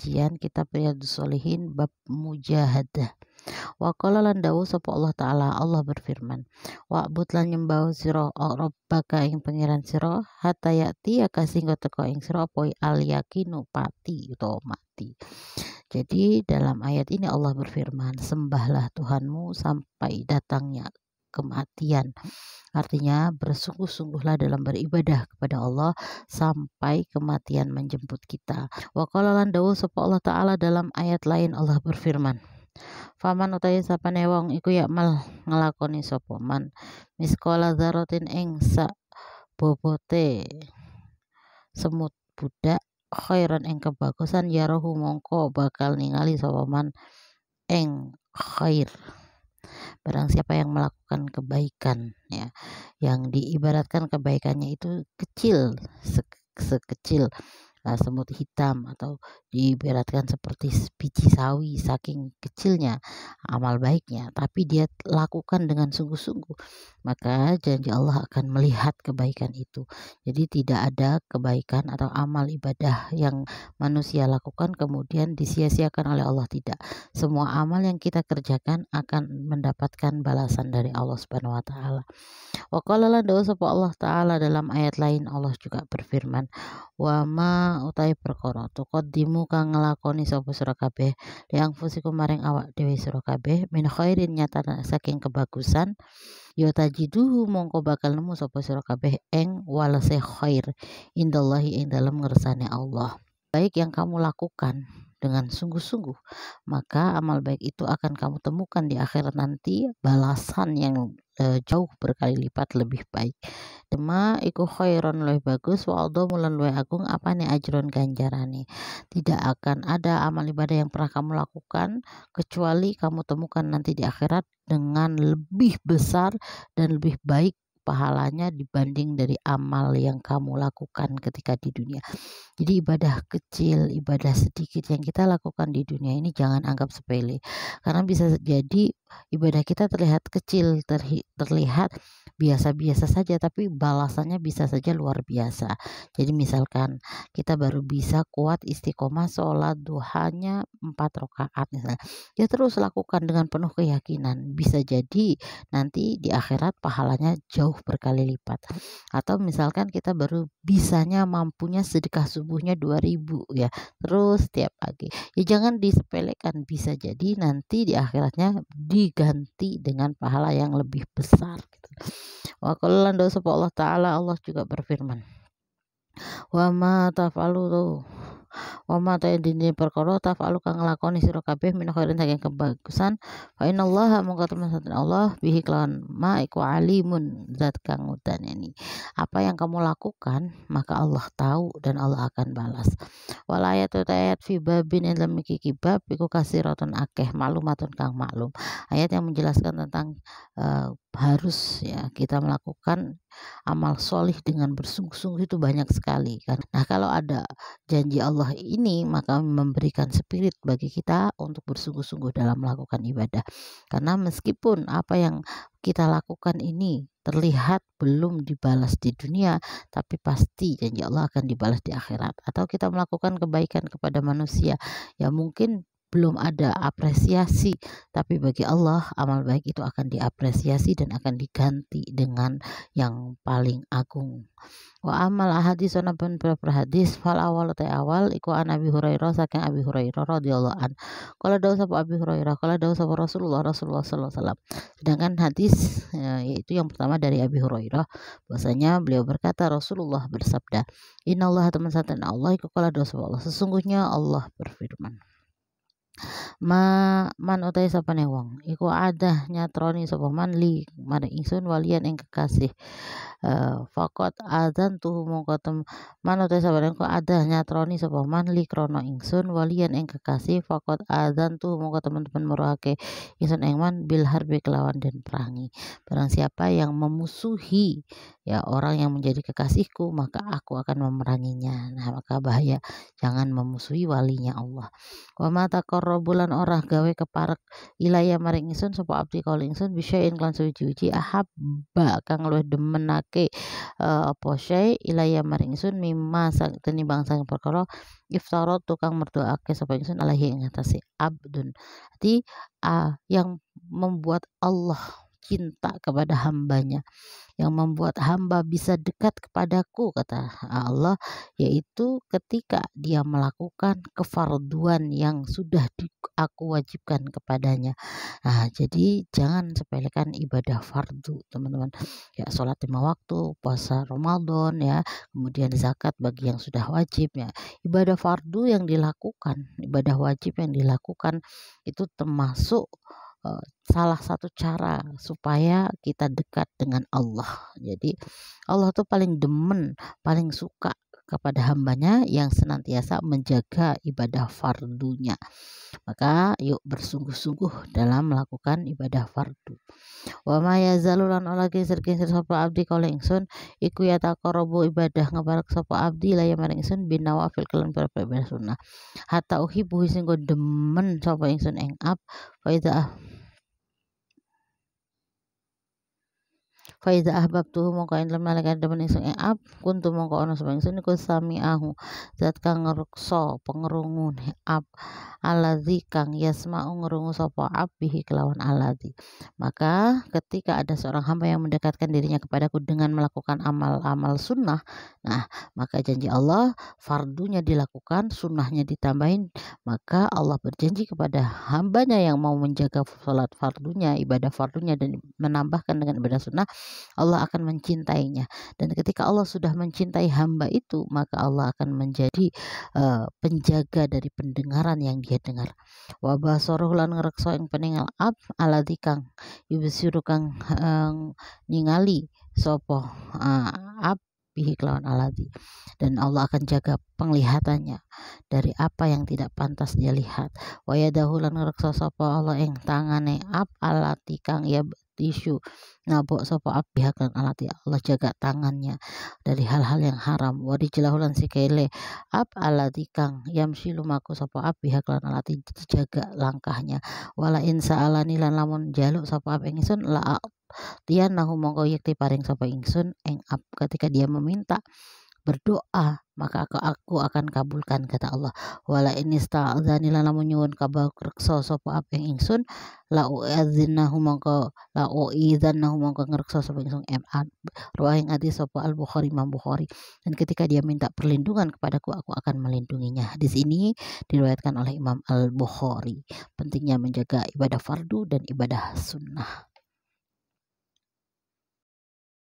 kajian kitab Riyadhus Shalihin bab mujahadah. Wa qala lan dawuh sapa Allah taala, Allah berfirman, wa'bud lan nyembah sira rabbaka ing pangeran sira hatta yati sehingga teka ing sira apa al yakinu pati utawa mati. Jadi dalam ayat ini Allah berfirman, sembahlah Tuhanmu sampai datangnya kematian. Artinya bersungguh-sungguhlah dalam beribadah kepada Allah sampai kematian menjemput kita. Wa qala lan dawuh sapa Allah taala dalam ayat lain, Allah berfirman, faman utawi sapane wong iku yakmal nglakoni sapa man miskola dzarratin ing sak bobote semut budak khairan ing kebagusan yarahu mongko bakal ningali sapa man ing khair. Barang siapa yang melakukan kebaikan, ya, yang diibaratkan kebaikannya itu kecil, sekecil semut hitam, atau diibaratkan seperti biji sawi, saking kecilnya amal baiknya, tapi dia lakukan dengan sungguh-sungguh, maka janji Allah akan melihat kebaikan itu. Jadi tidak ada kebaikan atau amal ibadah yang manusia lakukan kemudian disia-siakan oleh Allah, tidak. Semua amal yang kita kerjakan akan mendapatkan balasan dari Allah Subhanahu wa taala. Wa qala lan dawuh sapa Allah taala dalam ayat lain, Allah juga berfirman, wa ma utai perkara tuqaddimu kang nglakoni sapa sira kabeh liang fusikum maring awak dhewe sira kabeh min khairin nyata saking kebagusan ya tajiduhu mongko bakal nemu sapa sira kabeh ing walase khair indallahi ing dalem ngersane Allah. Baik yang kamu lakukan dengan sungguh-sungguh, maka amal baik itu akan kamu temukan di akhirat nanti balasan yang jauh berkali lipat lebih baik. Dema iku khairon luwih bagus wa adhamu lan luwih agung apane ajron ganjarane. Tidak akan ada amal ibadah yang pernah kamu lakukan kecuali kamu temukan nanti di akhirat dengan lebih besar dan lebih baik pahalanya dibanding dari amal yang kamu lakukan ketika di dunia. Jadi ibadah kecil, ibadah sedikit yang kita lakukan di dunia ini jangan anggap sepele. Karena bisa jadi ibadah kita terlihat kecil, terlihat biasa-biasa saja, tapi balasannya bisa saja luar biasa. Jadi misalkan kita baru bisa kuat istiqomah sholat duhanya 4 rakaat misalnya. Ya terus lakukan dengan penuh keyakinan. Bisa jadi nanti di akhirat pahalanya jauh berkali lipat. Atau misalkan kita baru bisanya mampunya sedekah subuhnya 2000 ya, terus setiap pagi. Ya jangan disepelekan, bisa jadi nanti di akhiratnya diganti dengan pahala yang lebih besar gitu. Wa qala lan dawuh sapa Allah taala, Allah juga berfirman, wa ma taf'alu wa ma ta'dini perkara taf'alu kang nglakoni sira kabeh min khairin saking kebagusan fa innallaha mongko temen Allah bihi kelawan ma iku alimun zat kang udaneni. Apa yang kamu lakukan maka Allah tahu dan Allah akan balas. Wal ayatu ayat fi babin dalam iki bab iku kasiratun akeh maklumatun kang maklum. Ayat yang menjelaskan tentang harus ya kita melakukan amal solih dengan bersungguh-sungguh itu banyak sekali kan. Nah kalau ada janji Allah ini maka memberikan spirit bagi kita untuk bersungguh-sungguh dalam melakukan ibadah. Karena meskipun apa yang kita lakukan ini terlihat belum dibalas di dunia, tapi pasti janji Allah akan dibalas di akhirat. Atau kita melakukan kebaikan kepada manusia, ya mungkin belum ada apresiasi, tapi bagi Allah amal baik itu akan diapresiasi dan akan diganti dengan yang paling agung. Wa amal ahadis ana pun hadis fal awal iku an Abi Hurairah saking Abi Hurairah radhiyallahu an. Qala dawuh sapa Abi Hurairah, qala dawuh sapa Rasulullah sallallahu alaihi wasallam. Sedangkan hadis yaitu yang pertama dari Abi Hurairah, bahwasanya beliau berkata Rasulullah bersabda, innallaha teman satan Allah iku qala dawuh sapa Allah, sesungguhnya Allah berfirman, man utai sapane wong iku adah nyatroni sapa man li maring ingsun walian ing kekasih fakot adzan tuh mongko man utai sapane ku adah nyatroni sapa man li krana ingsun walian ing kekasih fakot adzan tuh mongko teman-teman meruake ingsun ing man bil harbi kelawan den perangi. Barang siapa yang memusuhi ya orang yang menjadi kekasihku maka aku akan memeranginya. Nah maka bahaya, jangan memusuhi walinya Allah. Wa mata bulan orang gawe keparek ilaya maring ingsun sapa abdi kala ingsun bisyain kan suci-suci ahabba kang luwih demenake nindakake apa syai ilaya maring ingsun mimma tenimbang sang perkara iftarat tukang merdoake sapa ingsun alaihi ing atase abdun. Jadi yang membuat Allah cinta kepada hambanya, yang membuat hamba bisa dekat kepadaku kata Allah, yaitu ketika dia melakukan kefarduan yang sudah aku wajibkan kepadanya. Jadi jangan sepelekan ibadah fardu teman-teman, ya sholat 5 waktu, puasa Ramadan ya, kemudian zakat bagi yang sudah wajib ya. Ibadah fardu yang dilakukan, ibadah wajib yang dilakukan itu termasuk salah satu cara supaya kita dekat dengan Allah. Jadi Allah tuh paling demen, paling suka kepada hambanya yang senantiasa menjaga ibadah fardunya. Maka yuk bersungguh-sungguh dalam melakukan ibadah fardu. Wa ma yazalu lan ora geser-geser sapa abdi kala ingsun iku ya taqarrabu ibadah ngabarak sapa abdi la maring ingsun bin nawafil kelan ibadah sunnah. Hatta uhibbu sing demen sapa ingsun ing ab Faiza ahbabtuhu mongko ing dalem nalika demen ingsun ing ab kuntu mongko ana sapa ingsun iku sami'ahu zat kang ngreksa pengrungune ab aladzi kang yasma'u ngrungu sapa ab bihi kelawan aladzi. Maka ketika ada seorang hamba yang mendekatkan dirinya kepadaku dengan melakukan amal-amal sunnah, maka janji Allah fardunya dilakukan, sunnahnya ditambahin, maka Allah berjanji kepada hambanya yang mau menjaga salat fardunya, ibadah fardunya dan menambahkan dengan ibadah sunnah, Allah akan mencintainya. Dan ketika Allah sudah mencintai hamba itu, maka Allah akan menjadi penjaga dari pendengaran yang dia dengar. Wa basaruhu lan ngreksa ing peningal ab aladzi kang yubsiru kang ningali sapa ab bihi kelawan aladzi. Dan Allah akan jaga penglihatannya dari apa yang tidak pantas dia lihat. Wa yadahu lan ngreksa sapa Allah ing tangane ab alati kang ya tisu nabok sapa ab biha kan alati. Allah jaga tangannya dari hal-hal yang haram. Wa rijlahu lan sikile ab alati kang yamsi lumaku sapa ab biha kan alati, dijaga langkahnya. Wala in sa'alani lan lamun jaluk sapa ab ingsun la tian nahu mongko yekti paring sapa ingsun ing ab. Ketika dia meminta berdoa maka aku akan kabulkan kata Allah. Wala ini sta'adzani lan lamun nyuwun kabakreksa sapa ab ing ingsun la u'adzinahu mongko ngreksa sapa ingsun ruwahing hadis sapa Al Bukhari Imam Bukhari. Dan ketika dia minta perlindungan kepadaku aku akan melindunginya. Di sini diriwayatkan oleh Imam Al Bukhari pentingnya menjaga ibadah fardu dan ibadah sunnah.